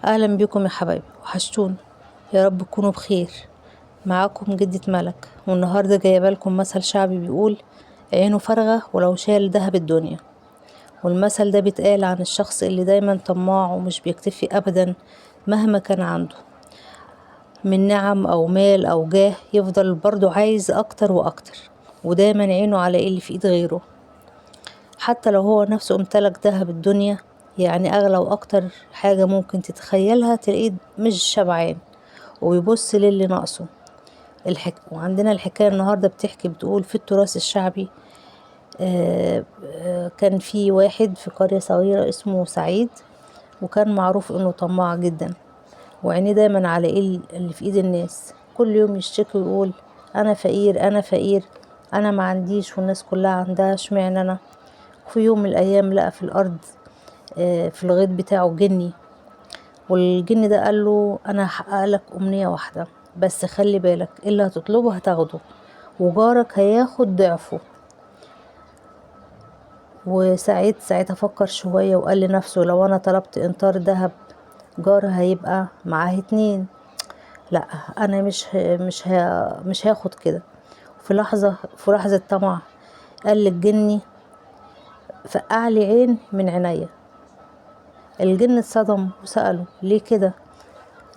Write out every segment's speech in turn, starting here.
اهلا بكم يا حبايبي، وحشتوني. يا رب تكونوا بخير. معاكم جدة ملك، والنهارده جايبه لكم مثل شعبي بيقول: عينه فارغة ولو شال دهب الدنيا. والمثل ده بيتقال عن الشخص اللي دايما طماع ومش بيكتفي ابدا مهما كان عنده من نعم او مال او جاه، يفضل برضو عايز اكتر واكتر، ودايما عينه على اللي في ايد غيره، حتى لو هو نفسه امتلك دهب الدنيا. يعني اغلى واكتر حاجة ممكن تتخيلها، تلاقيه مش شبعان وبيبص للي ناقصه. وعندنا الحكاية النهاردة بتقول في التراث الشعبي. كان في واحد في قرية صغيرة اسمه سعيد، وكان معروف انه طماع جدا، وعينيه دايما على اللي في ايد الناس. كل يوم يشتكي ويقول: انا فقير انا فقير، انا ما عنديش والناس كلها عندها، اشمعنى انا؟ في يوم من الايام لقى في الارض في الغيط بتاعه جني، والجن ده قال له: انا هحقق لك امنية واحدة، بس خلي بالك اللي هتطلبه هتاخده، وجارك هياخد ضعفه. وسعيد ساعتها فكر شوية وقال لنفسه: لو انا طلبت امتار ذهب، جار هيبقى معاه 2. لا، انا مش هاخد كده. في لحظة طمع قال للجني: فقعلي عين من عينيا. الجن اتصدم وسأله: ليه كده؟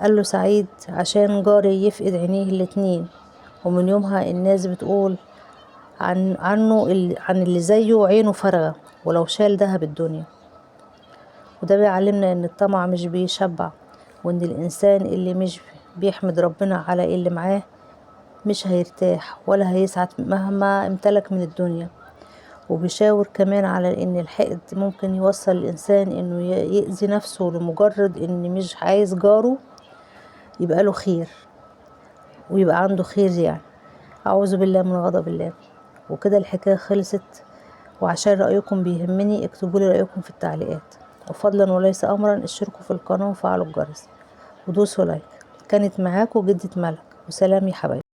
قال له سعيد: عشان جاري يفقد عينيه الاتنين، ومن يومها الناس بتقول عن اللي زيه عينه فارغة ولو شال دهب الدنيا. وده بيعلمنا ان الطمع مش بيشبع، وان الانسان اللي مش بيحمد ربنا على اللي معاه مش هيرتاح ولا هيسعد مهما امتلك من الدنيا. وبيشاور كمان على ان الحقد ممكن يوصل الانسان انه يأذي نفسه لمجرد ان مش عايز جاره يبقى له خير ويبقى عنده خير يعني. اعوذ بالله من غضب الله. وكده الحكاية خلصت، وعشان رأيكم بيهمني اكتبوا لي رأيكم في التعليقات، وفضلا وليس امرا اشتركوا في القناة وفعلوا الجرس ودوسوا لايك. كانت معاكم جدة ملك، وسلام يا حبايبي.